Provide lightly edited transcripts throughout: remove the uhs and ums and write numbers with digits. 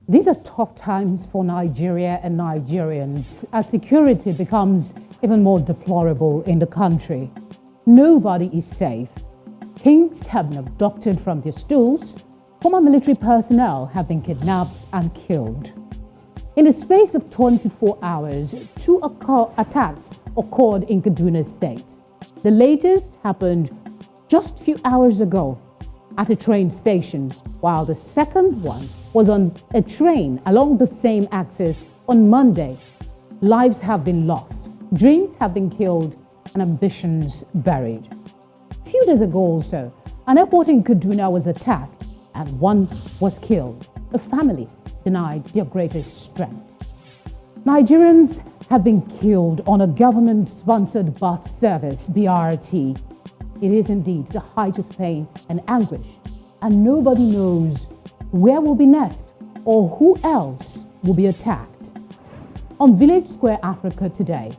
These are tough times for Nigeria and Nigerians as security becomes even more deplorable in the country. Nobody is safe. Kings have been abducted from their stools. Former military personnel have been kidnapped and killed. In the space of 24 hours, two attacks occurred in Kaduna State. The latest happened just a few hours ago at a train station, while the second one was on a train along the same axis on Monday. Lives have been lost, dreams have been killed, and ambitions buried. A few days ago also, an airport in Kaduna was attacked and one was killed. A family denied their greatest strength. Nigerians have been killed on a government-sponsored bus service, BRT. It is indeed the height of pain and anguish, and nobody knows where will be next or who else will be attacked. On Village Square Africa today,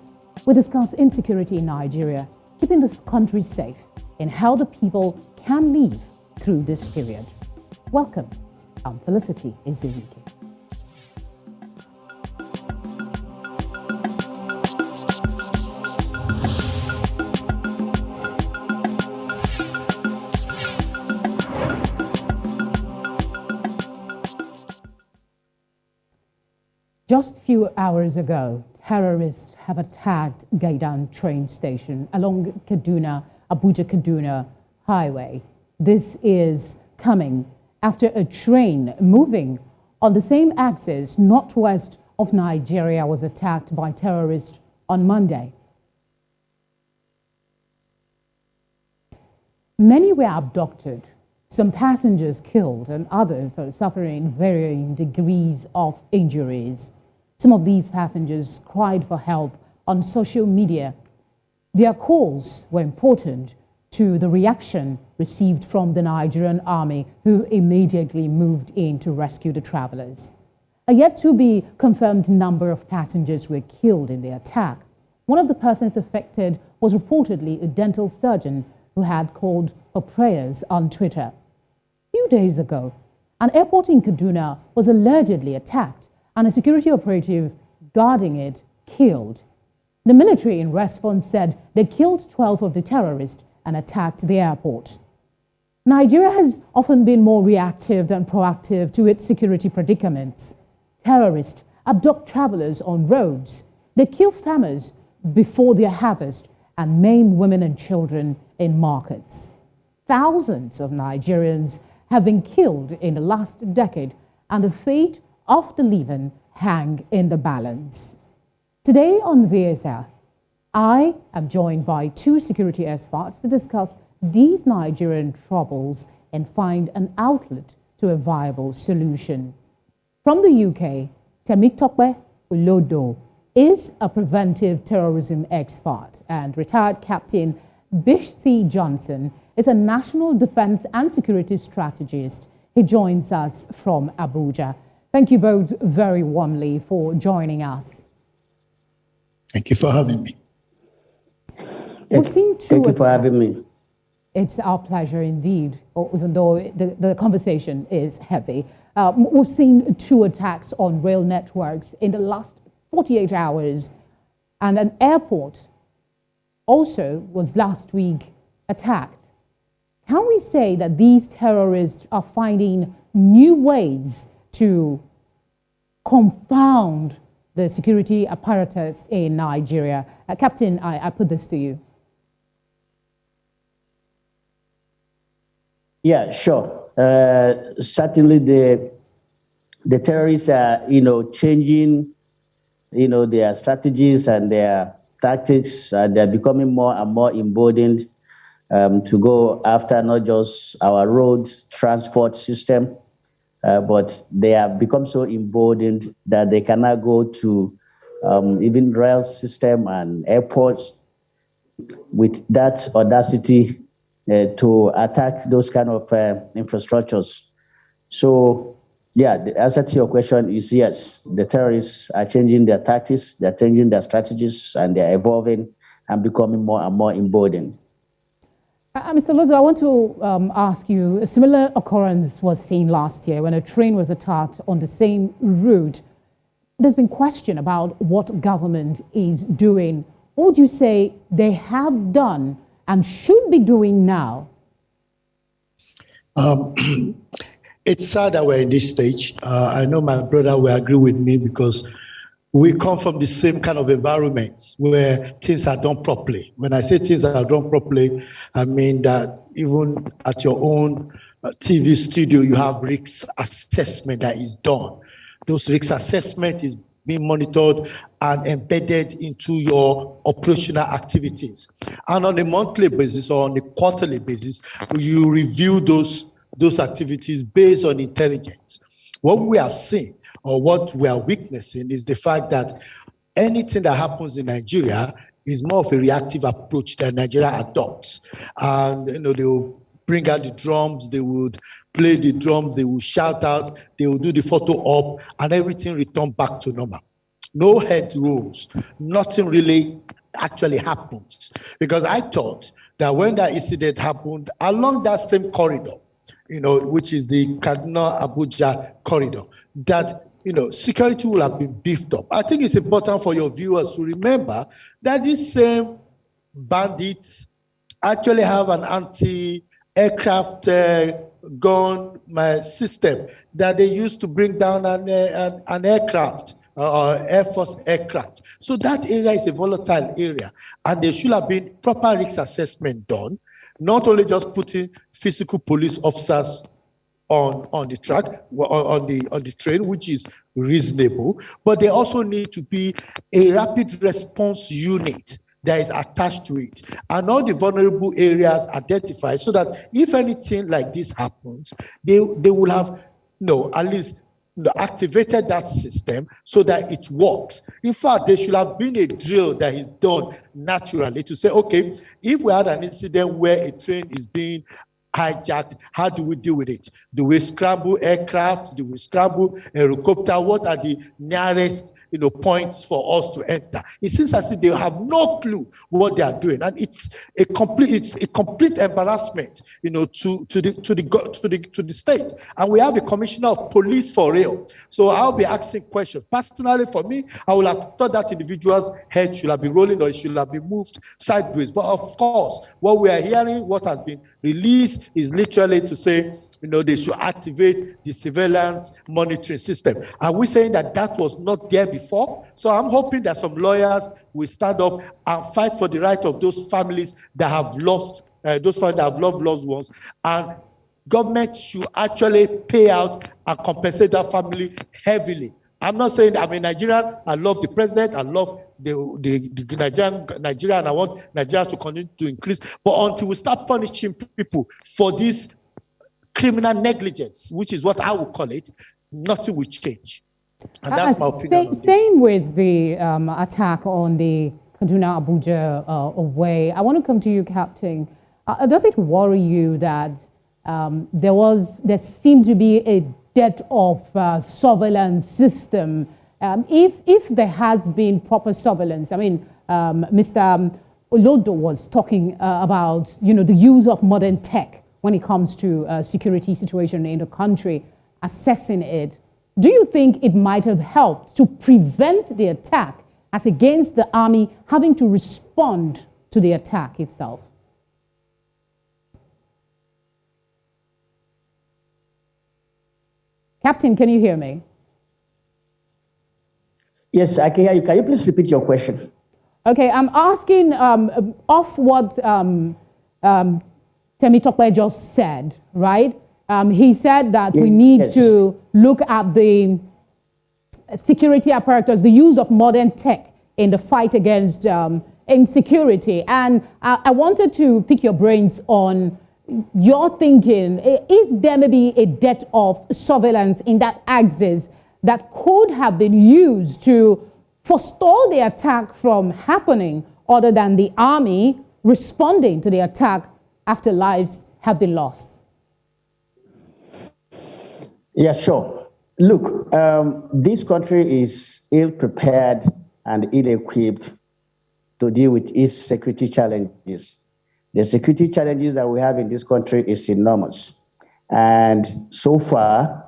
we discuss insecurity in Nigeria, keeping the country safe, and how the people can live through this period. Welcome, I'm Felicity Ezewuike. Just a few hours ago, terrorists have attacked Gaidan train station along Abuja Kaduna highway. This is coming after a train moving on the same axis northwest of Nigeria was attacked by terrorists on Monday. Many were abducted, some passengers killed, and others are suffering varying degrees of injuries. Some of these passengers cried for help on social media. Their calls were important to the reaction received from the Nigerian army, who immediately moved in to rescue the travelers. A yet to be confirmed number of passengers were killed in the attack. One of the persons affected was reportedly a dental surgeon who had called for prayers on Twitter. A few days ago, an airport in Kaduna was allegedly attacked and a security operative guarding it killed. The military in response said they killed 12 of the terrorists and attacked the airport. Nigeria has often been more reactive than proactive to its security predicaments. Terrorists abduct travelers on roads. They kill farmers before their harvest and maim women and children in markets. Thousands of Nigerians have been killed in the last decade, and the fate of the living hang in the balance. Today on VSR, I am joined by two security experts to discuss these Nigerian troubles and find an outlet to a viable solution. From the UK, Temitope Olodo is a preventive terrorism expert, and retired Captain Bish Johnson is a national defense and security strategist. He joins us from Abuja. Thank you both very warmly for joining us. Thank you for having me. We've seen Thank you for having me. It's our pleasure indeed, even though the conversation is heavy. We've seen two attacks on rail networks in the last 48 hours, and an airport also was last week attacked. Can we say that these terrorists are finding new ways to confound the security apparatus in Nigeria? Captain, I put this to you. Yeah, sure. Certainly, the terrorists are, changing, their strategies and their tactics. They're becoming more and more emboldened to go after not just our roads transport system, but they have become so emboldened that they cannot go to even rail system and airports with that audacity to attack those kind of infrastructures. So, yeah, the answer to your question is yes. The terrorists are changing their tactics, they're changing their strategies, and they're evolving and becoming more and more emboldened. Mr. Olodo, I want to ask you, a similar occurrence was seen last year when a train was attacked on the same route. There's been question about what government is doing. What would you say they have done and should be doing now? It's sad that we're in this stage. I know my brother will agree with me because we come from the same kind of environment where things are done properly. When I say things are done properly, I mean that even at your own TV studio, you have risk assessment that is done. Those risk assessment is being monitored and embedded into your operational activities. And on a monthly basis or on a quarterly basis, you review those activities based on intelligence. What we have seen or what we are witnessing is the fact that anything that happens in Nigeria is more of a reactive approach that Nigeria adopts. And they will bring out the drums, they would play the drums, they will shout out, they will do the photo op, and everything return back to normal. No head rolls, nothing really actually happens. Because I thought that when that incident happened along that same corridor, which is the Kaduna Abuja corridor, that security will have been beefed up. I think it's important for your viewers to remember that these same bandits actually have an anti-aircraft gun system that they use to bring down an aircraft or Air Force aircraft. So that area is a volatile area, and there should have been proper risk assessment done, not only just putting physical police officers on the track, on the train, which is reasonable, but there also need to be a rapid response unit that is attached to it, and all the vulnerable areas identified, so that if anything like this happens, they will have at least activated that system so that it works. In fact, there should have been a drill that is done naturally to say, okay, if we had an incident where a train is being hijacked, how do we deal with it? Do we scramble aircraft? Do we scramble a helicopter? What are the nearest points for us to enter? It seems as if they have no clue what they are doing, and it's a complete embarrassment, to the state. And we have a commissioner of police for real. So I'll be asking questions. Personally, for me, I would have thought that individual's head should have been rolling or it should have been moved sideways. But of course, what we are hearing, what has been released, is literally to say, they should activate the surveillance monitoring system. Are we saying that was not there before? So I'm hoping that some lawyers will stand up and fight for the right of those families that have lost, loved ones, and government should actually pay out and compensate that family heavily. I'm not saying that I'm a Nigerian. I love the president. I love the Nigeria, and I want Nigeria to continue to increase. But until we start punishing people for this criminal negligence, which is what I would call it, nothing will change. And that's my opinion on this. Staying with the attack on the Kaduna Abuja way, I want to come to you, Captain. Does it worry you that there seemed to be a dearth of surveillance system? If there has been proper surveillance, I mean, Mr. Olodo was talking about the use of modern tech when it comes to security situation in the country, assessing it. Do you think it might have helped to prevent the attack as against the army having to respond to the attack itself? Captain, can you hear me? Yes, I can hear you. Can you please repeat your question? Okay, I'm asking off what Temitope just said, right? He said that we need to look at the security apparatus, the use of modern tech in the fight against insecurity. And I wanted to pick your brains on your thinking. Is there maybe a dearth of surveillance in that axis that could have been used to forestall the attack from happening, other than the army responding to the attack after lives have been lost? Yeah, sure. Look, this country is ill-prepared and ill-equipped to deal with its security challenges. The security challenges that we have in this country is enormous. And so far,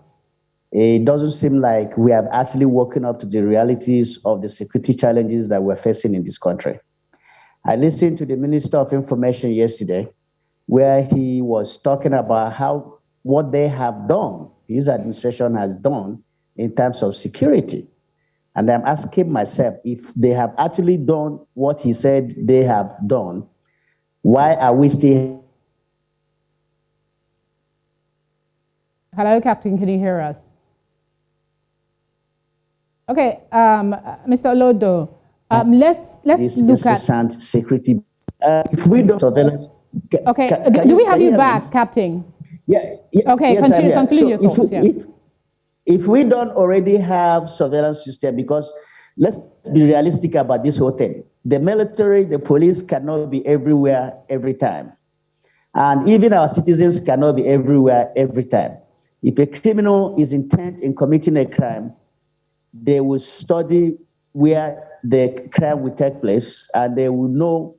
it doesn't seem like we have actually woken up to the realities of the security challenges that we're facing in this country. I listened to the Minister of Information yesterday, where he was talking about how what they have done, his administration has done in terms of security. And I'm asking myself, if they have actually done what he said they have done, why are we still... Hello, Captain, can you hear us? Okay, Mr. Olodo, let's look at security. If we don't surveillance, okay, do we have you back, me? Captain? Yeah. Okay, yes, conclude your thoughts. If we don't already have surveillance system, because let's be realistic about this whole thing. The military, the police cannot be everywhere every time, and even our citizens cannot be everywhere every time. If a criminal is intent in committing a crime, they will study where the crime will take place, and they will know,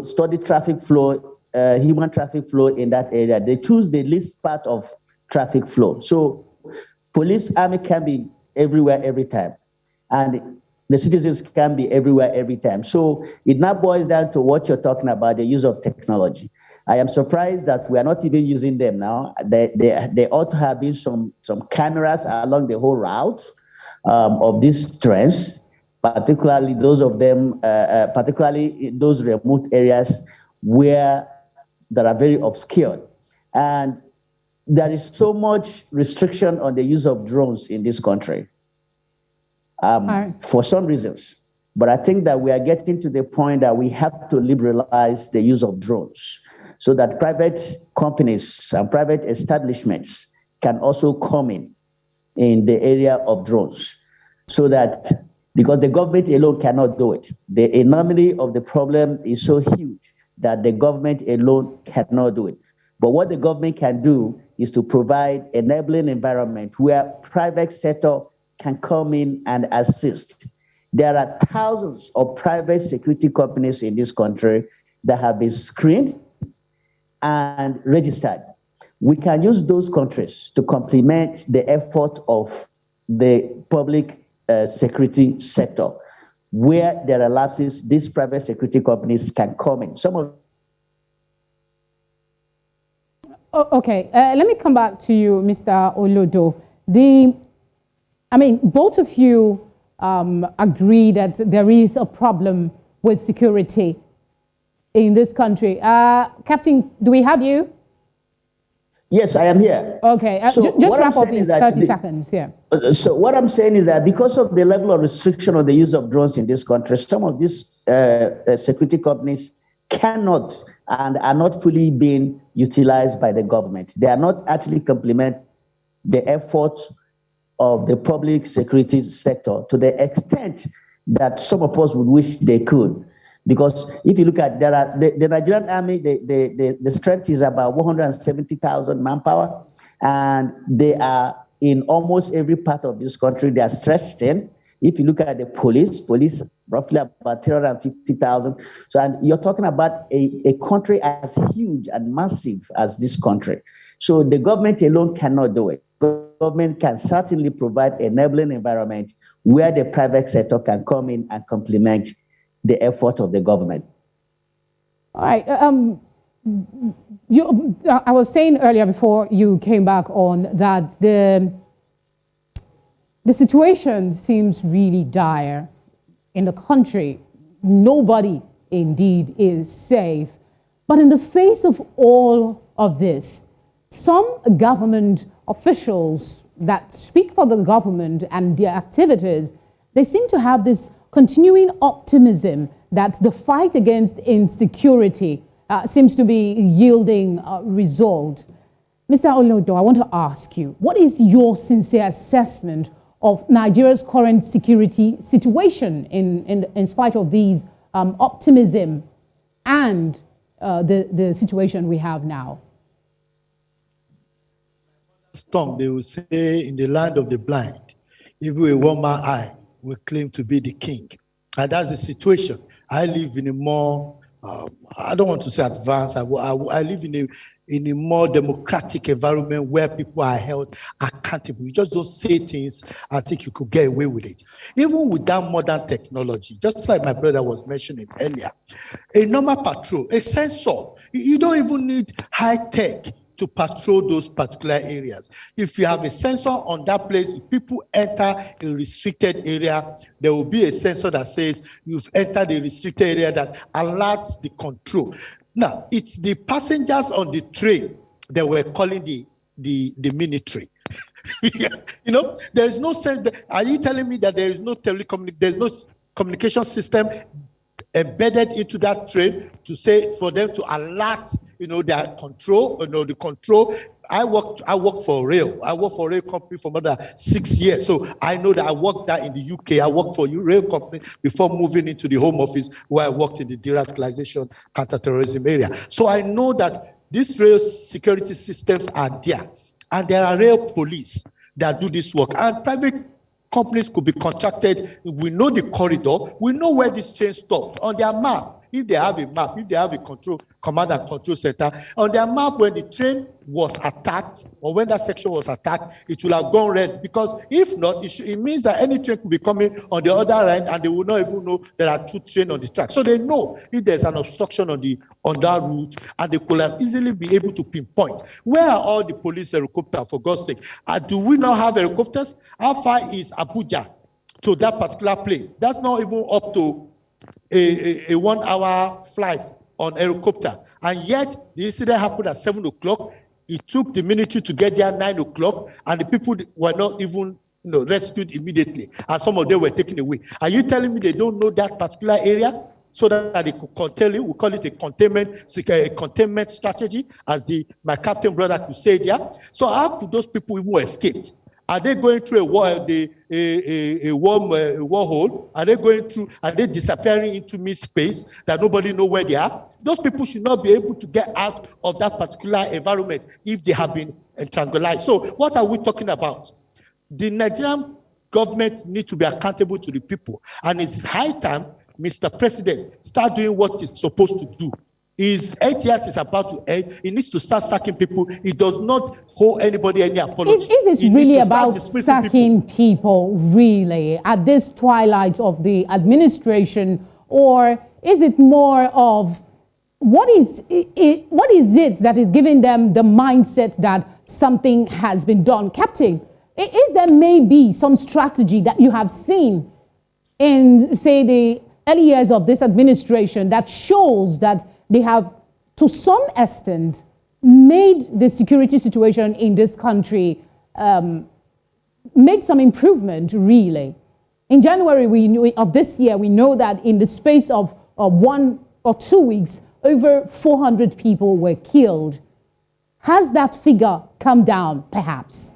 study traffic flow, human traffic flow in that area. They choose the least part of traffic flow. So police, army can be everywhere every time, and the citizens can be everywhere every time. So it now boils down to what you're talking about, the use of technology. I am surprised that we are not even using them now. There ought to have been some cameras along the whole route of these trains, particularly those of them, particularly in those remote areas where that are very obscure. And there is so much restriction on the use of drones in this country for some reasons. But I think that we are getting to the point that we have to liberalize the use of drones so that private companies and private establishments can also come in the area of drones, so that, because the government alone cannot do it. The enormity of the problem is so huge that the government alone cannot do it. But what the government can do is to provide enabling environment where private sector can come in and assist. There are thousands of private security companies in this country that have been screened and registered. We can use those countries to complement the effort of the public security sector. Where there are lapses, these private security companies can come in. Some of Okay, let me come back to you, Mr. Olodo. Both of you agree that there is a problem with security in this country. Captain, do we have you? Yes, I am here. Okay, so just wrap up in 30 seconds. Yeah. So what I'm saying is that because of the level of restriction on the use of drones in this country, some of these security companies cannot and are not fully being utilized by the government. They are not actually complement the efforts of the public security sector to the extent that some of us would wish they could. Because if you look at the Nigerian army, the strength is about 170,000 manpower, and they are in almost every part of this country. They are stretched in. If you look at the police roughly about 350,000. So, and you're talking about a country as huge and massive as this country. So the government alone cannot do it. The government can certainly provide enabling environment where the private sector can come in and complement the effort of the government. All right. I was saying earlier before you came back on that the situation seems really dire in the country. Nobody indeed is safe. But in the face of all of this, some government officials that speak for the government and their activities, they seem to have this continuing optimism that the fight against insecurity seems to be yielding result. Mr. Olodo, I want to ask you, what is your sincere assessment of Nigeria's current security situation in spite of these optimism and the situation we have now? They will say in the land of the blind, even with one man eye will claim to be the king. And that's the situation. I live in a more I don't want to say advanced. I live in a more democratic environment where people are held accountable. You just don't say things and think you could get away with it. Even with that modern technology, just like my brother was mentioning earlier, a normal patrol, a sensor, you don't even need high tech to patrol those particular areas. If you have a sensor on that place, if people enter a restricted area, there will be a sensor that says you've entered a restricted area that alerts the control. Now, it's the passengers on the train that were calling the military. There is no sense. Are you telling me that there is no there's no communication system embedded into that train to say for them to alert, their control, the control. I work for rail. I work for a rail company for more than 6 years. So I know that I worked there in the UK. I worked for a rail company before moving into the Home Office where I worked in the de-radicalization counter-terrorism area. So I know that these rail security systems are there. And there are rail police that do this work. And private companies could be contracted. We know the corridor. We know where this train stops on their map. If they have a map, if they have a command and control center, on their map when the train was attacked or when that section was attacked, it will have gone red. Because if not, it means that any train could be coming on the other end and they will not even know there are 2 trains on the track. So they know if there's an obstruction on that route, and they could have easily be able to pinpoint. Where are all the police helicopters, for God's sake? Do we not have helicopters? How far is Abuja to that particular place? That's not even up to a 1-hour flight on helicopter. And yet, the incident happened at 7 o'clock. It took the military to get there 9 o'clock, and the people were not even rescued immediately. And some of them were taken away. Are you telling me they don't know that particular area? So that they could contain it? We call it a containment strategy, as my captain brother could say there. So how could those people even escape? Are they going through a wormhole? Are they disappearing into mid-space that nobody knows where they are? Those people should not be able to get out of that particular environment if they have been triangulated. So what are we talking about? The Nigerian government needs to be accountable to the people. And it's high time, Mr. President, start doing what it's supposed to do. His 8 years is about to end. He needs to start sacking people. He does not hold anybody any apology. Is this really about sacking people, really, at this twilight of the administration? Or is it more of what is it that is giving them the mindset that something has been done? Captain, if there may be some strategy that you have seen in, say, the early years of this administration that shows that they have, to some extent, made the security situation in this country, made some improvement, really. In January of this year, we know that in the space of 1 or 2 weeks, over 400 people were killed. Has that figure come down, perhaps?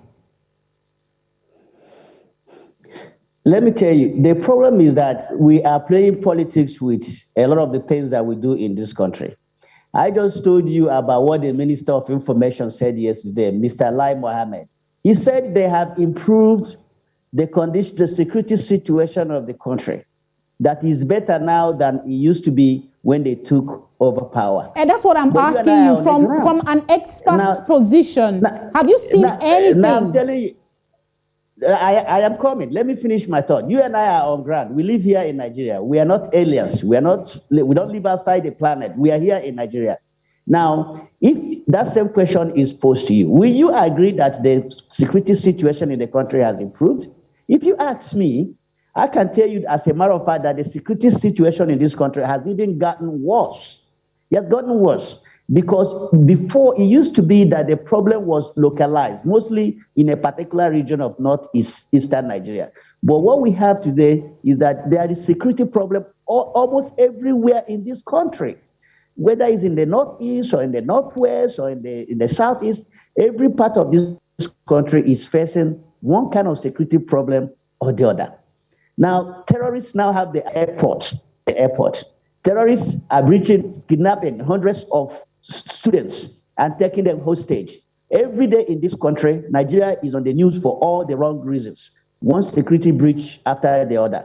Let me tell you, the problem is that we are playing politics with a lot of the things that we do in this country. I just told you about what the Minister of Information said yesterday, Mr. Lai Mohammed. He said they have improved the security situation of the country. That is better now than it used to be when they took over power. And that's what I'm asking you from an expert position. Have you seen anything? Now I'm telling you, I am coming. Let me finish my thought. You and I are on ground. We live here in Nigeria. We are not aliens. We don't live outside the planet. We are here in Nigeria. Now, if that same question is posed to you, will you agree that the security situation in the country has improved? If you ask me, I can tell you as a matter of fact that the security situation in this country has even gotten worse. It has gotten worse. Because before, it used to be that the problem was localized, mostly in a particular region of northeastern Nigeria. But what we have today is that there is security problem almost everywhere in this country. Whether it's in the northeast or in the northwest or in the southeast, every part of this country is facing one kind of security problem or the other. Now, terrorists now have the airport. Terrorists are breaching, kidnapping hundreds of students and taking them hostage. Every day in this country, Nigeria is on the news for all the wrong reasons. One security breach after the other.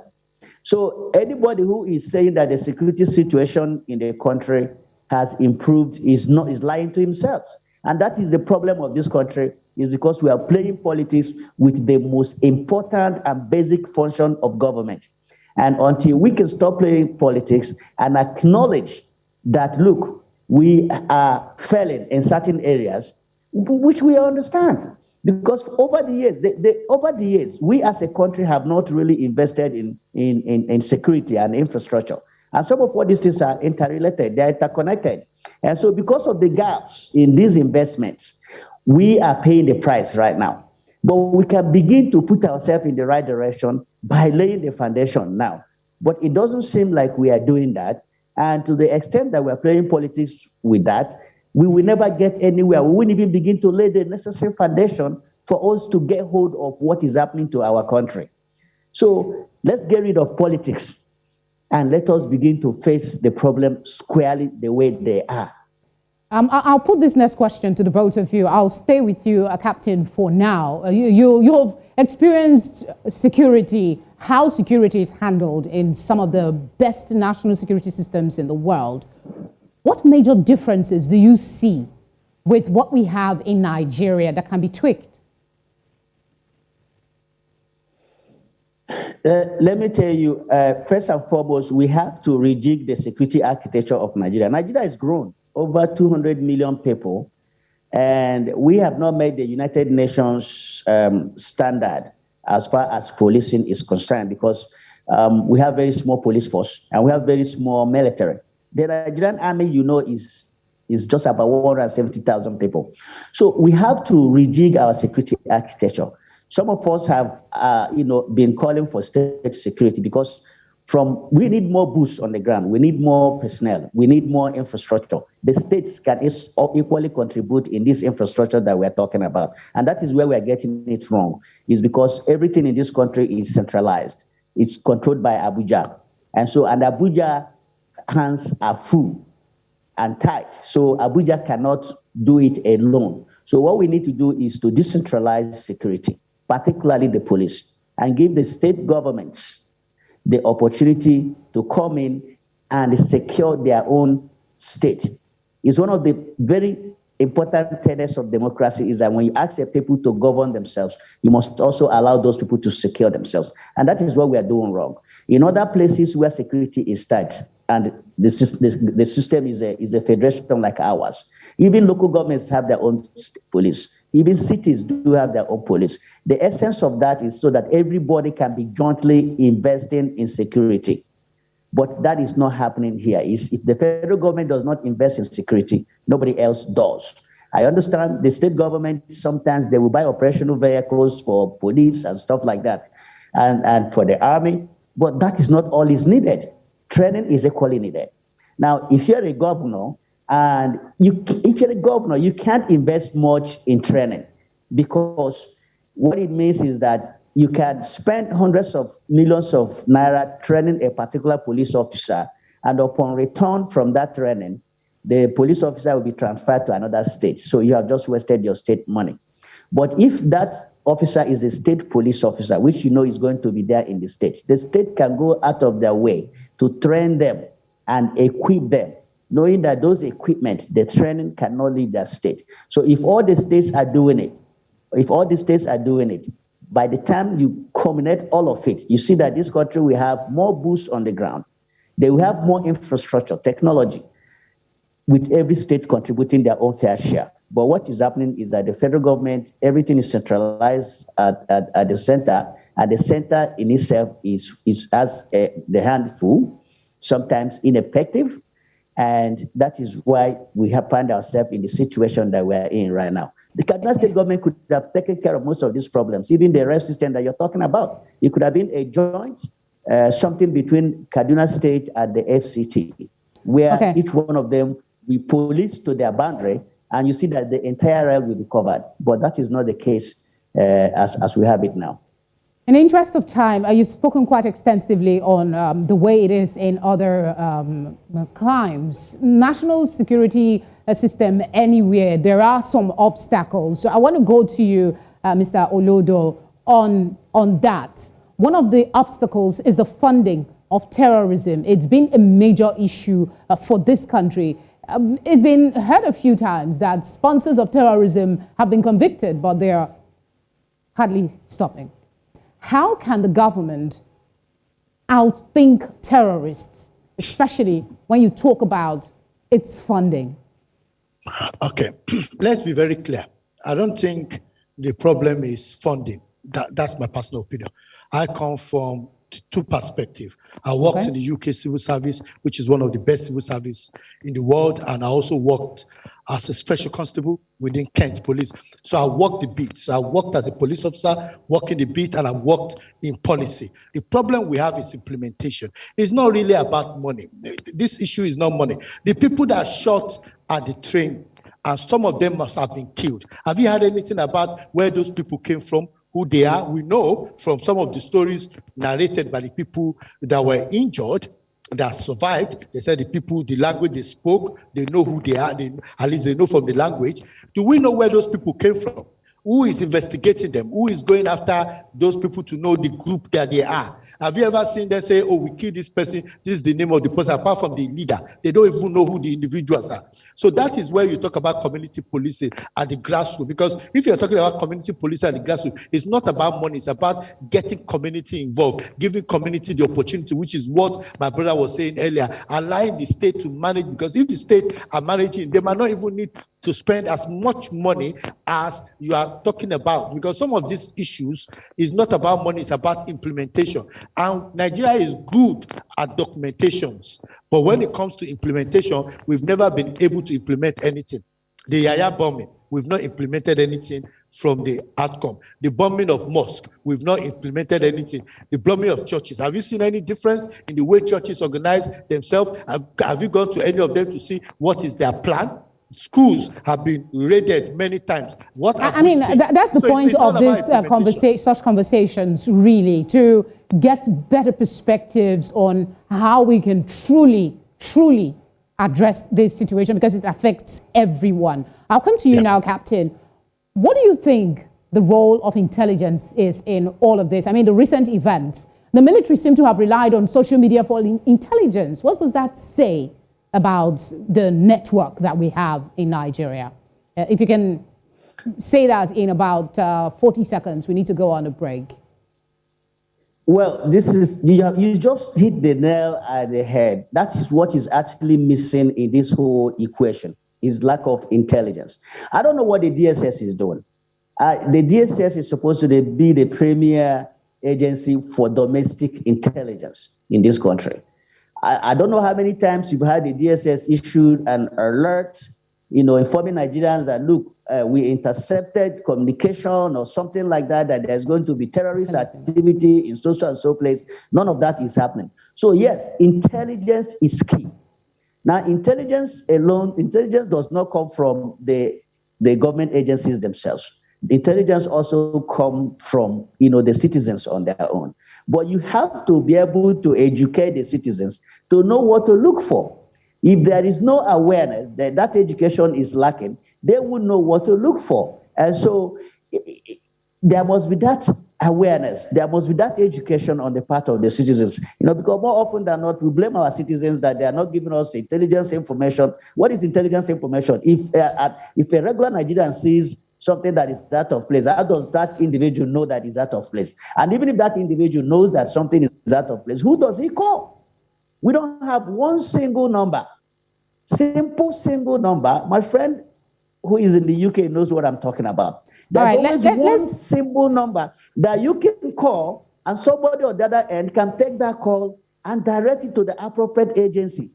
So anybody who is saying that the security situation in the country has improved is lying to himself. And that is the problem of this country, is because we are playing politics with the most important and basic function of government. And until we can stop playing politics and acknowledge that, look, we are failing in certain areas, which we understand. Because over the years, we as a country have not really invested in security and infrastructure. And some of what these things are interrelated, they're interconnected. And so because of the gaps in these investments, we are paying the price right now. But we can begin to put ourselves in the right direction by laying the foundation now. But it doesn't seem like we are doing that. And to the extent that we're playing politics with that, we will never get anywhere. We won't even begin to lay the necessary foundation for us to get hold of what is happening to our country. So let's get rid of politics and let us begin to face the problem squarely the way they are. I'll put this next question to the both of you. I'll stay with you, Captain, for now. You've experienced security, how security is handled in some of the best national security systems in the world. What major differences do you see with what we have in Nigeria that can be tweaked? Let me tell you, first and foremost, we have to rejig the security architecture of Nigeria. Nigeria has grown over 200 million people, and we have not made the United Nations standard as far as policing is concerned, because we have very small police force and we have very small military. The Nigerian army, is just about 170,000 people. So we have to rejig our security architecture. Some of us have, been calling for state security because we need more boots on the ground. We need more personnel. We need more infrastructure. The states can equally contribute in this infrastructure that we're talking about. And that is where we're getting it wrong, is because everything in this country is centralized. It's controlled by Abuja. And Abuja hands are full and tight. So Abuja cannot do it alone. So what we need to do is to decentralize security, particularly the police, and give the state governments the opportunity to come in and secure their own state. It's one of the very important tenets of democracy, is that when you ask the people to govern themselves, you must also allow those people to secure themselves. And that is what we are doing wrong. In other places where security is tight and the system is a federation like ours, even local governments have their own police. Even cities do have their own police. The essence of that is so that everybody can be jointly investing in security. But that is not happening here. If the federal government does not invest in security, nobody else does. I understand the state government, sometimes they will buy operational vehicles for police and stuff like that, and for the army, but that is not all is needed. Training is equally needed. Now, if you're a governor, you can't invest much in training, because what it means is that you can spend hundreds of millions of naira training a particular police officer, and upon return from that training, the police officer will be transferred to another state. So you have just wasted your state money. But if that officer is a state police officer, which is going to be there in the state can go out of their way to train them and equip them, knowing that those equipment, the training cannot leave their state. So if all the states are doing it, by the time you culminate all of it, you see that this country will have more boots on the ground. They will have more infrastructure, technology, with every state contributing their own fair share. But what is happening is that the federal government, everything is centralized at the center, and the center in itself has the handful, sometimes ineffective, and that is why we have found ourselves in the situation that we're in right now. The Kaduna State government could have taken care of most of these problems, even the arrest system that you're talking about. It could have been a joint, something between Kaduna State and the FCT, where each one of them will police to their boundary, and you see that the entire realm will be covered. But that is not the case as we have it now. In the interest of time, you've spoken quite extensively on the way it is in other crimes. National security system anywhere, there are some obstacles. So I want to go to you, Mr. Olodo, on that. One of the obstacles is the funding of terrorism. It's been a major issue for this country. It's been heard a few times that sponsors of terrorism have been convicted, but they are hardly stopping. How can the government outthink terrorists, especially when you talk about its funding? Okay, let's be very clear. I don't think the problem is funding. That's my personal opinion. I come from two perspectives. I worked in the UK civil service, which is one of the best civil service in the world, and I also worked as a special constable within Kent Police. So I worked the beat. So I worked as a police officer, working the beat, and I worked in policy. The problem we have is implementation. It's not really about money. This issue is not money. The people that shot at the train, and some of them must have been killed. Have you heard anything about where those people came from, who they are? We know from some of the stories narrated by the people that were injured, that survived. They said the language they spoke, they know who they are, at least they know from the language. Do we know where those people came from? Who is investigating them? Who is going after those people to know the group that they are? Have you ever seen them say, oh, we killed this person, this is the name of the person, apart from the leader? They don't even know who the individuals are. So that is where you talk about community policing at the grassroots. Because if you're talking about community policing at the grassroots, it's not about money, it's about getting community involved, giving community the opportunity, which is what my brother was saying earlier, allowing the state to manage. Because if the state are managing, they might not even need to spend as much money as you are talking about, because some of these issues is not about money, it's about implementation. And Nigeria is good at documentations, but when it comes to implementation, we've never been able to implement anything. The Yaya bombing, we've not implemented anything from the outcome. The bombing of mosques, we've not implemented anything. The bombing of churches, have you seen any difference in the way churches organize themselves? Have you gone to any of them to see what is their plan? Schools have been raided many times. That's the point of this such conversations, really, to get better perspectives on how we can truly address this situation, because it affects everyone. I'll come to you now, Captain. What do you think the role of intelligence is in all of this? I mean, the recent events, the military seem to have relied on social media for intelligence. What does that say about the network that we have in Nigeria? If you can say that in about 40 seconds, we need to go on a break. Well, this is, you just hit the nail at the head. That is what is actually missing in this whole equation, is lack of intelligence. I don't know what the DSS is doing. The DSS is supposed to be the premier agency for domestic intelligence in this country. I don't know how many times you've had the DSS issued an alert, informing Nigerians that, look, we intercepted communication or something like that, that there's going to be terrorist activity in so and so place. None of that is happening. So yes, intelligence is key. Now, intelligence does not come from the government agencies themselves. Intelligence also comes from, the citizens on their own. But you have to be able to educate the citizens to know what to look for. If there is no awareness that education is lacking, they will know what to look for. And so there must be that awareness, there must be that education on the part of the citizens. Because more often than not, we blame our citizens that they are not giving us intelligence information. What is intelligence information? If a regular Nigerian sees something that is out of place, how does that individual know that is out of place? And even if that individual knows that something is out of place, who does he call? We don't have one single number, single number. My friend who is in the UK knows what I'm talking about. There's always one simple number that you can call, and somebody on the other end can take that call and direct it to the appropriate agency.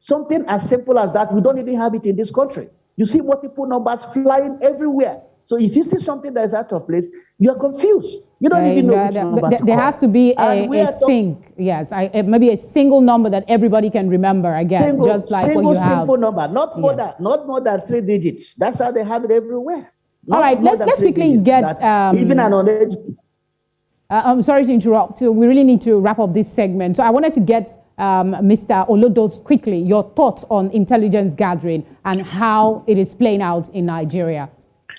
Something as simple as that, we don't even have it in this country. You see multiple numbers flying everywhere. So if you see something that is out of place, you are confused. You don't even know which number to call. There has to be a sync, yes, maybe a single number that everybody can remember, I guess, just like what you have. Simple number, not more than 3 digits. That's how they have it everywhere. All right, let's quickly get... even an uneducated... I'm sorry to interrupt. We really need to wrap up this segment. So I wanted to get Mr. Olodo quickly, your thoughts on intelligence gathering and how it is playing out in Nigeria.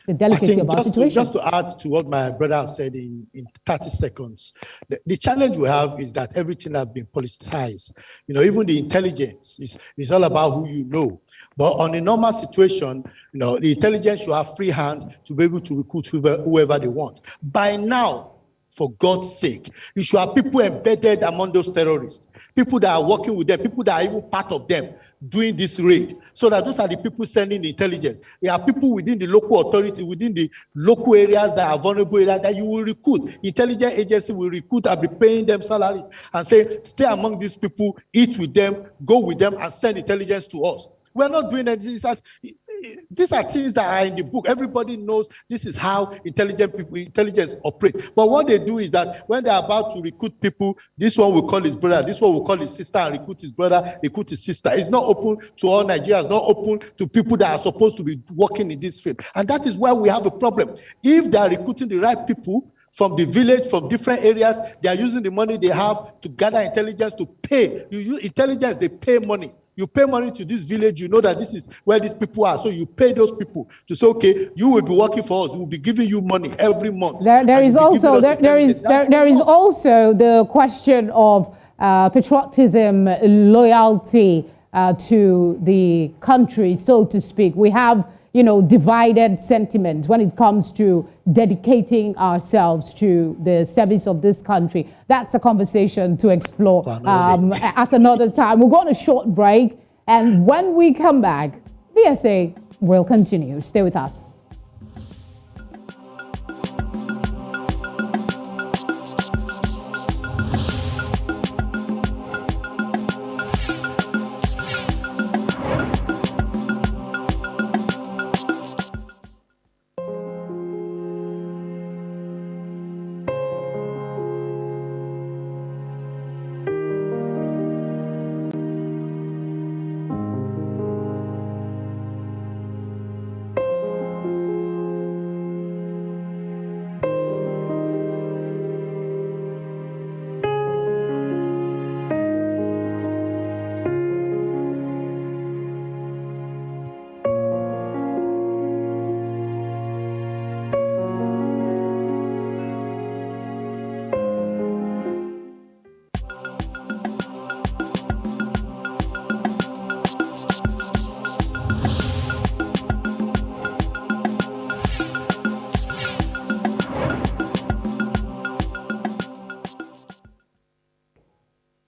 the delicacy of our situation. Just to add to what my brother said in 30 seconds, the challenge we have is that everything has been politicized. Even the intelligence is all about who you know. But on a normal situation, the intelligence should have free hand to be able to recruit whoever they want. By now, for God's sake, you should have people embedded among those terrorists, people that are working with them, people that are even part of them doing this raid, so that those are the people sending the intelligence. There are people within the local authority, within the local areas that are vulnerable areas that you will recruit. Intelligence agency will recruit and be paying them salary and say, stay among these people, eat with them, go with them, and send intelligence to us. We're not doing anything. These are things that are in the book. Everybody knows this is how intelligence operate. But what they do is that when they're about to recruit people, this one will call his brother, this one will call his sister and recruit his brother, recruit his sister. It's not open to all Nigerians, not open to people that are supposed to be working in this field. And that is why we have a problem. If they are recruiting the right people from the village, from different areas, they are using the money they have to gather intelligence to pay. You use intelligence, they pay money. You pay money to this village, you know that this is where these people are. So you pay those people to say, okay, you will be working for us. We'll be giving you money every month. There is also the question of patriotism, loyalty to the country, so to speak. We have, divided sentiments when it comes to dedicating ourselves to the service of this country. That's a conversation to explore at another time. We'll go on a short break, and when we come back, VSA will continue. Stay with us.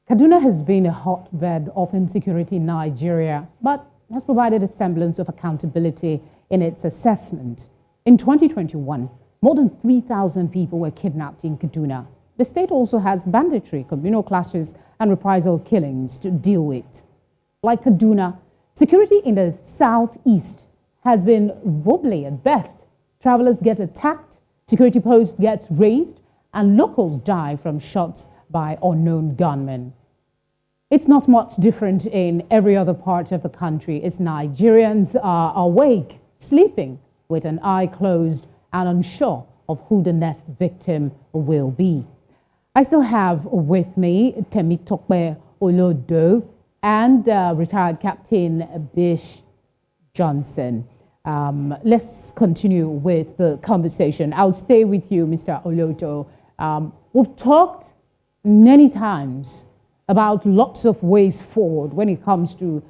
Kaduna has been a hotbed of insecurity in Nigeria, but has provided a semblance of accountability in its assessment. In 2021, more than 3,000 people were kidnapped in Kaduna. The state also has banditry, communal clashes, and reprisal killings to deal with. Like Kaduna, security in the southeast has been wobbly at best. Travelers get attacked, security posts get raised, and locals die from shots by unknown gunmen. It's not much different in every other part of the country as Nigerians are awake, sleeping with an eye closed and unsure of who the next victim will be. I still have with me Temitope Olodo and retired Captain Bish Johnson. Let's continue with the conversation. I'll stay with you, Mr. Olodo. We've talked many times about lots of ways forward when it comes to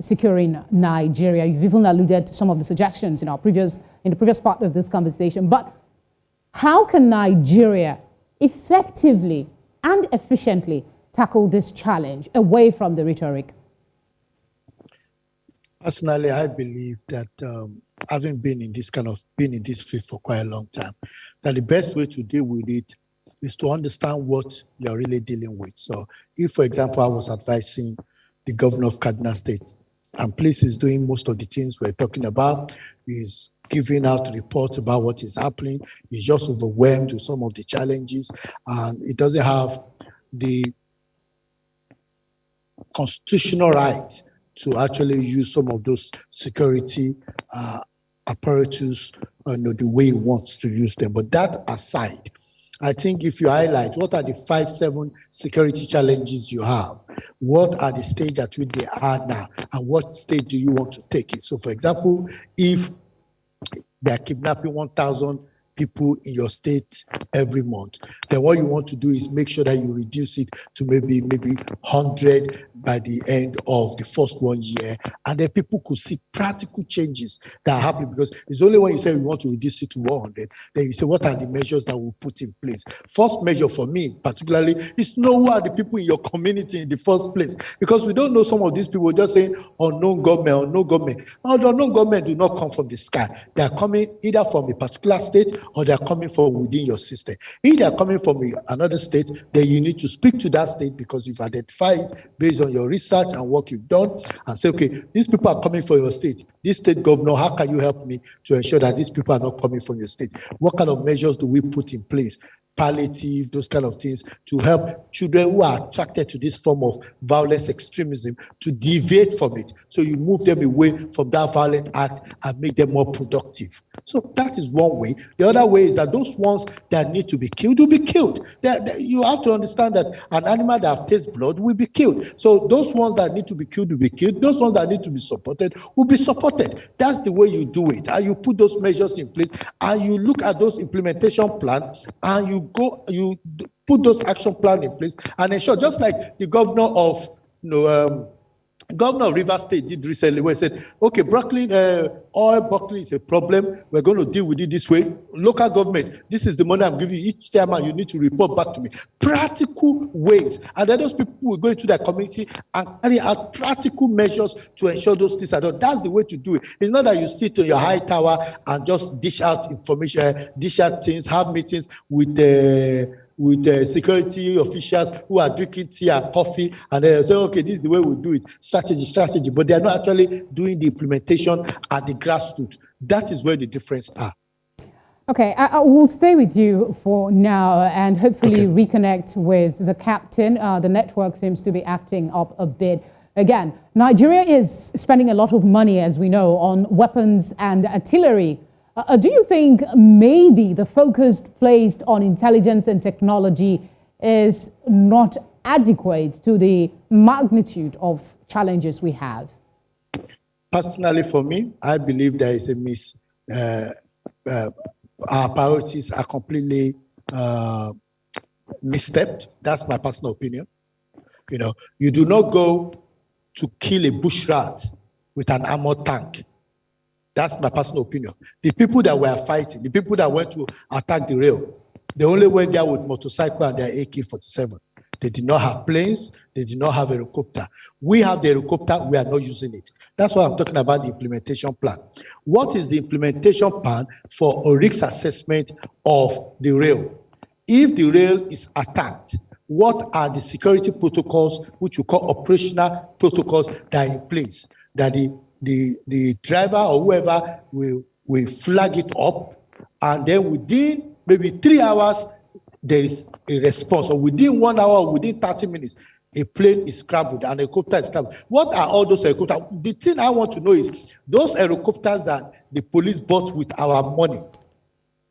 securing Nigeria. You've even alluded to some of the suggestions in the previous part of this conversation. But how can Nigeria effectively and efficiently tackle this challenge away from the rhetoric? Personally, I believe that having been in this field for quite a long time, that the best way to deal with it is to understand what you're really dealing with. So if, for example, I was advising the governor of Kaduna State, and please is doing most of the things we're talking about, is giving out reports about what is happening, he's just overwhelmed with some of the challenges, and he doesn't have the constitutional right to actually use some of those security apparatus the way he wants to use them. But that aside, I think if you highlight what are the 5-7 security challenges you have, what are the stage at which they are now, and what stage do you want to take it? So, for example, if they are kidnapping 1,000 people in your state every month. Then what you want to do is make sure that you reduce it to maybe 100 by the end of the first 1 year, and then people could see practical changes that are happening, because it's only when you say we want to reduce it to 100, then you say what are the measures that we'll put in place. First measure for me particularly is know who are the people in your community in the first place, because we don't know some of these people, just saying unknown government. No, the unknown government do not come from the sky. They are coming either from a particular state or they are coming from within your system. If they are coming from another state, then you need to speak to that state, because you've identified based on your research and work you've done, and say, okay, these people are coming from your state. This state governor, how can you help me to ensure that these people are not coming from your state? What kind of measures do we put in place? Palliative, those kind of things, to help children who are attracted to this form of violence extremism to deviate from it. So you move them away from that violent act and make them more productive. So that is one way. The other way is that those ones that need to be killed will be killed. You have to understand that an animal that tastes blood will be killed. So those ones that need to be killed will be killed. Those ones that need to be supported will be supported. That's the way you do it. And you put those measures in place, and you look at those implementation plans, and you put those action plans in place and ensure, just like the governor of Governor of Rivers State did recently, where he said, okay, oil buckling is a problem. We're going to deal with it this way. Local government, this is the money I'm giving you. Each time you need to report back to me. Practical ways. And then those people will go into their community and carry out practical measures to ensure those things are done. That's the way to do it. It's not that you sit on your high tower and just dish out information, dish out things, have meetings with the security officials who are drinking tea and coffee, and they say, okay, this is the way we do it, strategy, but they are not actually doing the implementation at the grassroots. That is where the difference are. Okay, I will stay with you for now and hopefully reconnect with the captain. The network seems to be acting up a bit. Again, Nigeria is spending a lot of money, as we know, on weapons and artillery. Do you think maybe the focus placed on intelligence and technology is not adequate to the magnitude of challenges we have? Personally, for me, I believe there is a miss. Our priorities are completely misstepped. That's my personal opinion. You do not go to kill a bush rat with an armored tank. That's my personal opinion. The people that were fighting, the people that went to attack the rail, they only went there with motorcycle and their AK-47. They did not have planes. They did not have a helicopter. We have the helicopter. We are not using it. That's why I'm talking about the implementation plan. What is the implementation plan for a risk assessment of the rail? If the rail is attacked, what are the security protocols, which we call operational protocols, that are in place, that the driver or whoever will flag it up, and then within maybe 3 hours there is a response, or within 1 hour, or within 30 minutes, a plane is scrambled, an helicopter is scrambled. What are all those helicopters? The thing I want to know is those helicopters that the police bought with our money,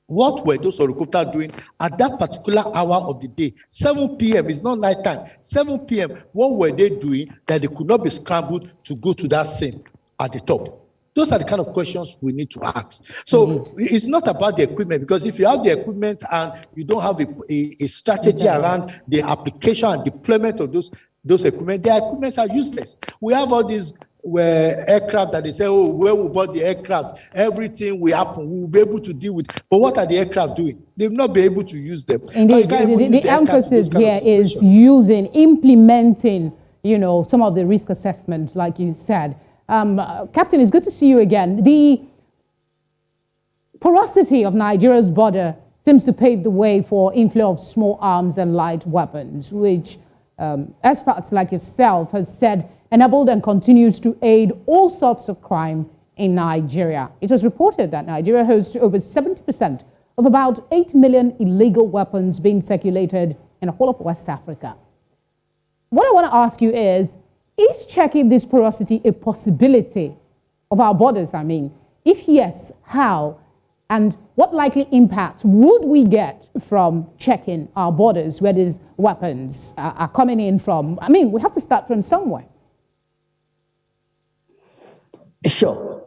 what were those helicopters doing at that particular hour of the day? 7 p.m. is not night time. 7 p.m. What were they doing that they could not be scrambled to go to that scene at the top? Those are the kind of questions we need to ask. So it's not about the equipment, because if you have the equipment and you don't have a strategy around the application and deployment of those equipment, their equipments are useless. We have all these aircraft that they say, oh, where we bought the aircraft, everything will happen, we will be able to deal with. But what are the aircraft doing? They've not been able to use them. Indeed, the emphasis here is implementing, some of the risk assessment, like you said. Captain, it's good to see you again. The porosity of Nigeria's border seems to pave the way for inflow of small arms and light weapons, which experts like yourself have said enabled and continues to aid all sorts of crime in Nigeria. It was reported that Nigeria hosts over 70% of about 8 million illegal weapons being circulated in the whole of West Africa. What I want to ask you is checking this porosity a possibility of our borders? I mean, if yes, how? And what likely impact would we get from checking our borders where these weapons are coming in from? I mean, we have to start from somewhere. Sure.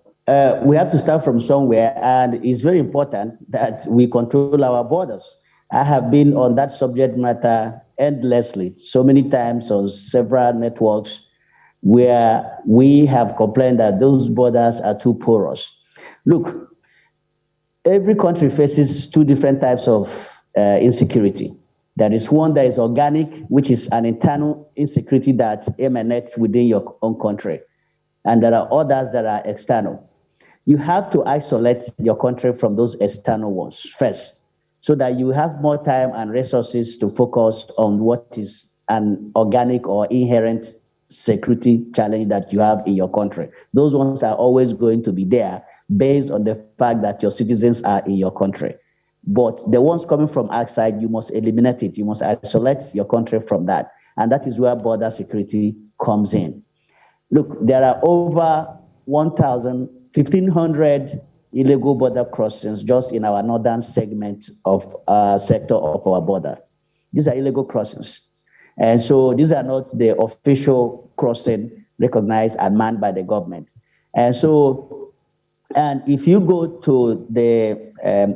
we have to start from somewhere, and it's very important that we control our borders. I have been on that subject matter endlessly, so many times on several networks where we have complained that those borders are too porous. Look, every country faces two different types of insecurity. There is one that is organic, which is an internal insecurity that emanates within your own country. And there are others that are external. You have to isolate your country from those external ones first, so that you have more time and resources to focus on what is an organic or inherent security challenge that you have in your country. Those ones are always going to be there based on the fact that your citizens are in your country. But the ones coming from outside, you must eliminate it. You must isolate your country from that. And that is where border security comes in. Look, there are over 1,500 illegal border crossings just in our northern segment of sector of our border. These are illegal crossings. And so these are not the official crossing recognized and manned by the government. And so, and if you go to the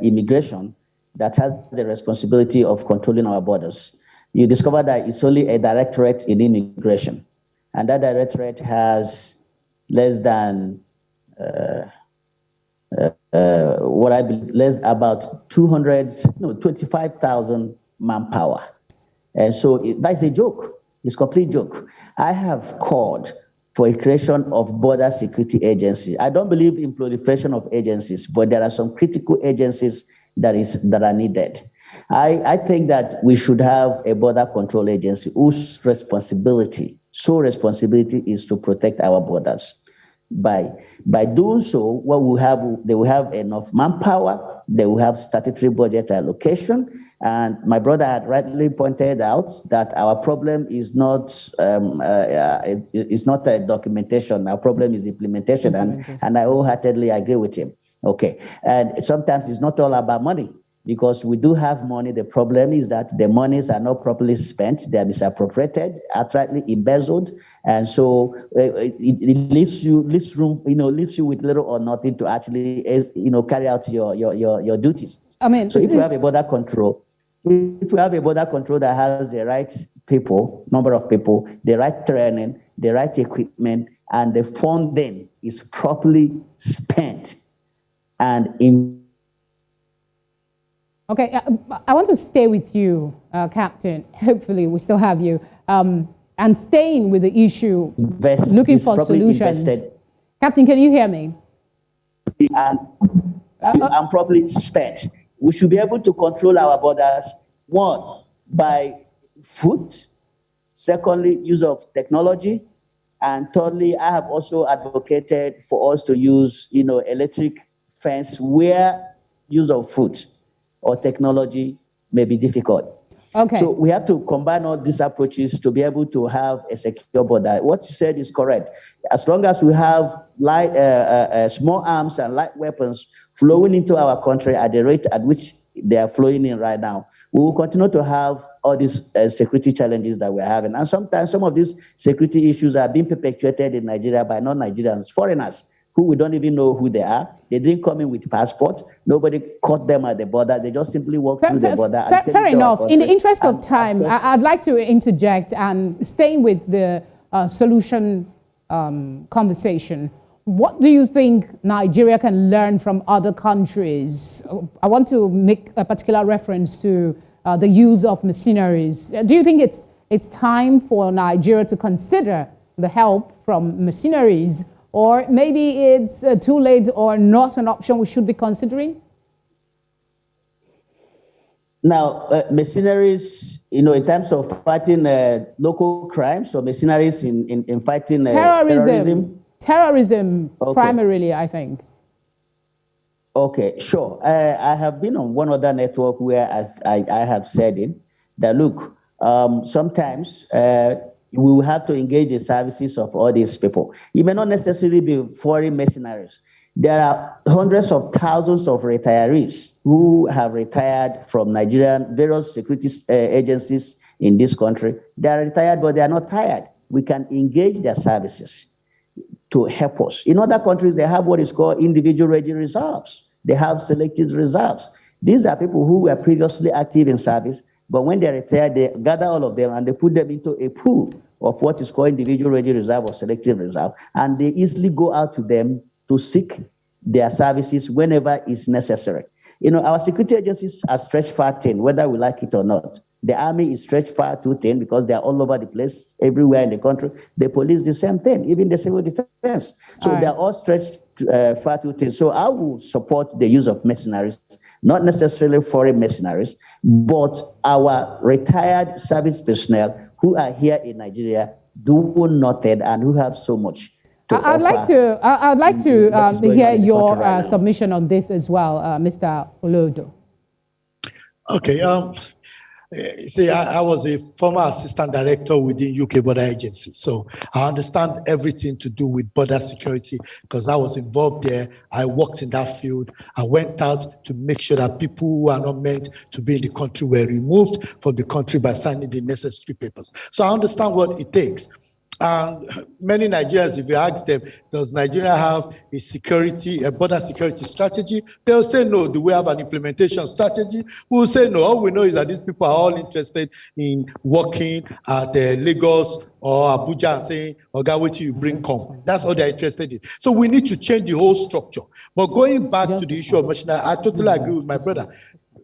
immigration that has the responsibility of controlling our borders, you discover that it's only a directorate in immigration. And that directorate has less than about 25,000 manpower. And so that's a joke. It's a complete joke. I have called for a creation of border security agency. I don't believe in proliferation of agencies, but there are some critical agencies that are needed. I think that we should have a border control agency whose sole responsibility is to protect our borders. By doing so, they will have enough manpower, they will have statutory budget allocation, and my brother had rightly pointed out that our problem is not documentation. Our problem is implementation, and I wholeheartedly agree with him. Okay, and sometimes it's not all about money, because we do have money. The problem is that the monies are not properly spent. They are misappropriated, outrightly embezzled, and so it leaves you with little or nothing to actually carry out your duties. I mean, so if you have a border control, that has the right people, number of people, the right training, the right equipment, and the funding is properly spent and Okay, I want to stay with you, Captain. Hopefully, we still have you. And staying with the issue, looking for solutions. Invested. Captain, can you hear me? And properly spent. We should be able to control our borders, one, by foot, secondly, use of technology, and thirdly, I have also advocated for us to use, electric fence where use of foot or technology may be difficult. Okay. So we have to combine all these approaches to be able to have a secure border. What you said is correct. As long as we have small arms and light weapons flowing into our country at the rate at which they are flowing in right now, we will continue to have all these security challenges that we're having. And sometimes some of these security issues are being perpetuated in Nigeria by non-Nigerians, foreigners, who we don't even know who they are. They didn't come in with passport. Nobody caught them at the border. They just simply walked through the border. Fair enough. In the interest of time, I'd like to interject and staying with the solution conversation. What do you think Nigeria can learn from other countries? I want to make a particular reference to the use of mercenaries. Do you think it's time for Nigeria to consider the help from mercenaries? Or maybe it's too late or not an option we should be considering? Now, mercenaries, in terms of fighting local crimes, or mercenaries in fighting terrorism? Terrorism, okay. Primarily, I think. Okay, sure. I have been on one other network where I have said it, that look, sometimes we will have to engage the services of all these people. It may not necessarily be foreign mercenaries. There are hundreds of thousands of retirees who have retired from Nigerian various security agencies in this country. They are retired, but they are not tired. We can engage their services to help us. In other countries, they have what is called individual ready reserves. They have selected reserves. These are people who were previously active in service, but when they retire, they gather all of them and they put them into a pool of what is called individual ready reserve or selective reserve, and they easily go out to them to seek their services whenever it's necessary. Our security agencies are stretched far thin, whether we like it or not. The army is stretched far too thin because they are all over the place, everywhere in the country. The police, the same thing, even the civil defense. So they are all stretched far too thin. So I will support the use of mercenaries, not necessarily foreign mercenaries, but our retired service personnel who are here in Nigeria, do nothing, and who have so much. I'd like to hear your submission on this as well, Mr. Olodo. Okay. See, I was a former assistant director within UK Border Agency, so I understand everything to do with border security because I was involved there. I worked in that field. I went out to make sure that people who are not meant to be in the country were removed from the country by signing the necessary papers. So I understand what it takes. And many Nigerians, if you ask them, does Nigeria have a border security strategy? They'll say no. Do we have an implementation strategy? We'll say no. All we know is that these people are all interested in working at Lagos or Abuja and saying, "Oga, wait till you bring come." That's all they're interested in. So we need to change the whole structure. But going back to the issue of mercenary, I totally agree with my brother.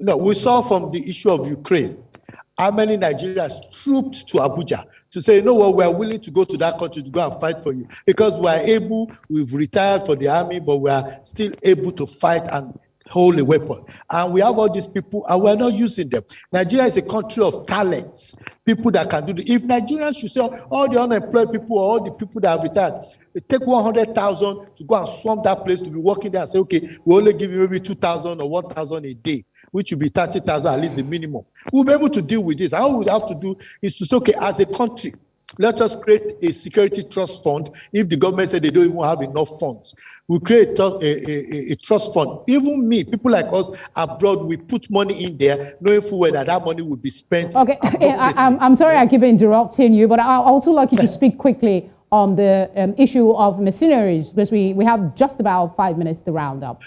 We saw from the issue of Ukraine how many Nigerians trooped to Abuja to say, we're willing to go to that country to go and fight for you. Because we've retired for the army, but we are still able to fight and hold a weapon. And we have all these people, and we're not using them. Nigeria is a country of talents, people that can do it. If Nigerians should say, all the unemployed people, or all the people that have retired, they take 100,000 to go and swarm that place to be working there and say, okay, we only give you maybe 2,000 or 1,000 a day, which will be 30,000 at least the minimum. We'll be able to deal with this. All we have to do is to say, okay, as a country, let us create a security trust fund. If the government said they don't even have enough funds, we create a trust fund. Even me, people like us abroad, we put money in there, knowing full well that money will be spent. Okay, I'm sorry I keep interrupting you, but I'd also like you to speak quickly on the issue of mercenaries, because we have just about 5 minutes to round up.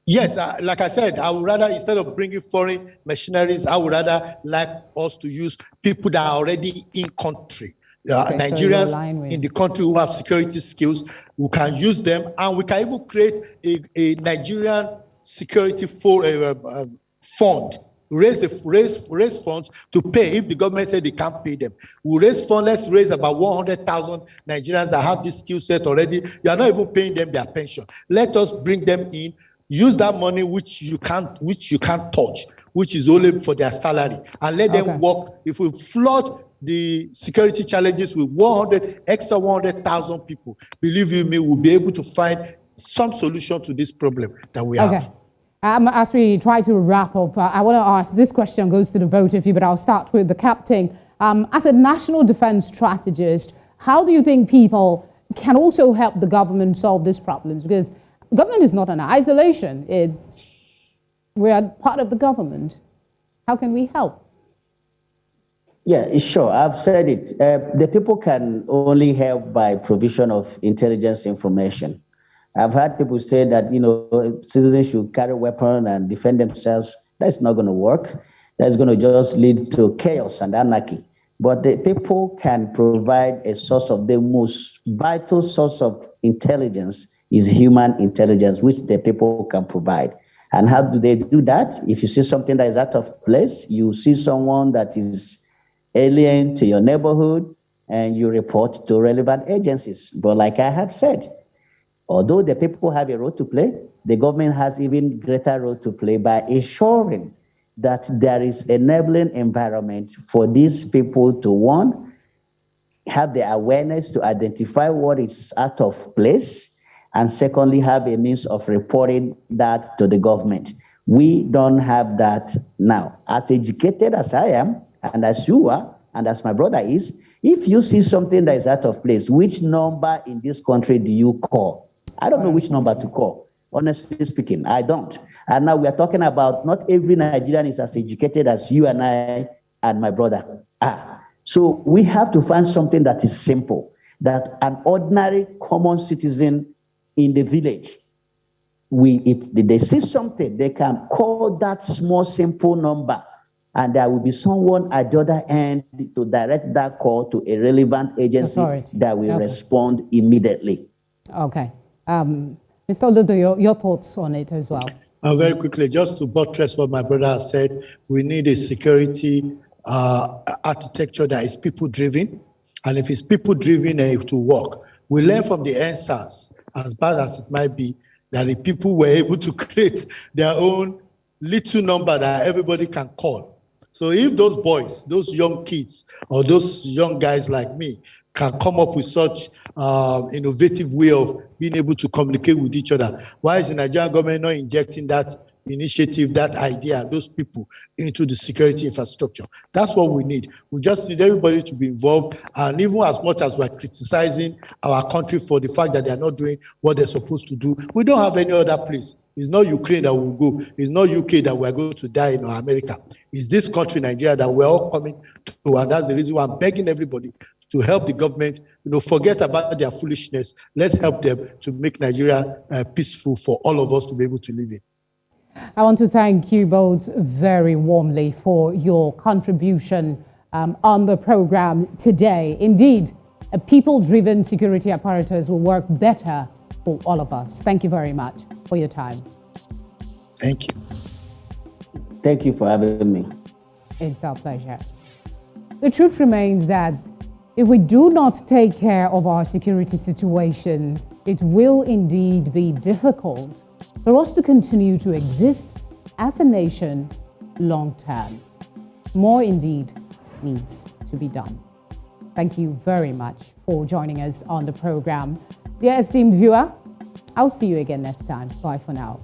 Yes, like I said, I would rather, instead of bringing foreign mercenaries, I would rather like us to use people that are already in country. Okay, Nigerians in the country who have security skills, we can use them, and we can even create a Nigerian security fund. Raise funds to pay if the government said they can't pay them. We'll raise funds. Let's raise about 100,000 Nigerians that have this skill set already. You are not even paying them their pension. Let us bring them in. Use that money which you can't touch, which is only for their salary, and let them work. If we flood the security challenges with 100,000 people, believe you me, we'll be able to find some solution to this problem that we have. As we try to wrap up, I want to ask, this question goes to the both of you, but I'll start with the captain. As a national defense strategist, how do you think people can also help the government solve these problems? Because government is not in isolation. We are part of the government. How can we help? Yeah, sure. I've said it. The people can only help by provision of intelligence information. I've heard people say that, citizens should carry weapons and defend themselves. That's not going to work. That's going to just lead to chaos and anarchy. But the people can provide a source of the most vital source of intelligence is human intelligence, which the people can provide. And how do they do that? If you see something that is out of place, you see someone that is alien to your neighborhood, and you report to relevant agencies. But like I have said, although the people have a role to play, the government has even greater role to play by ensuring that there is enabling environment for these people to, one, have the awareness to identify what is out of place, and secondly, have a means of reporting that to the government. We don't have that now. As educated as I am, and as you are, and as my brother is, if you see something that is out of place, which number in this country do you call? I don't know which number to call. Honestly speaking, I don't. And now we are talking about not every Nigerian is as educated as you and I and my brother are. So we have to find something that is simple. that an ordinary common citizen in the village, if they see something, they can call that small, simple number, and there will be someone at the other end to direct that call to a relevant agency that will respond immediately. Okay. Mr. Olodo, your thoughts on it as well? Very quickly, just to buttress what my brother has said, we need a security architecture that is people-driven. And if it's people-driven, it will work. We learn from the answers, as bad as it might be, that the people were able to create their own little number that everybody can call. So if those boys, those young kids, or those young guys like me can come up with such innovative way of being able to communicate with each other, why is the Nigerian government not injecting that initiative, that idea, those people into the security infrastructure? That's what we need. We just need everybody to be involved, and even as much as we're criticizing our country for the fact that they're not doing what they're supposed to do, we don't have any other place. It's not Ukraine that will go. It's not UK that we're going to die in, or America. It's this country, Nigeria, that we're all coming to, and that's the reason why I'm begging everybody to help the government, forget about their foolishness. Let's help them to make Nigeria peaceful for all of us to be able to live in. I want to thank you both very warmly for your contribution on the program today. Indeed, a people-driven security apparatus will work better for all of us. Thank you very much for your time. Thank you. Thank you for having me. It's our pleasure. The truth remains that if we do not take care of our security situation, it will indeed be difficult for us to continue to exist as a nation long term. More indeed needs to be done. Thank you very much for joining us on the program. Dear esteemed viewer, I'll see you again next time. Bye for now.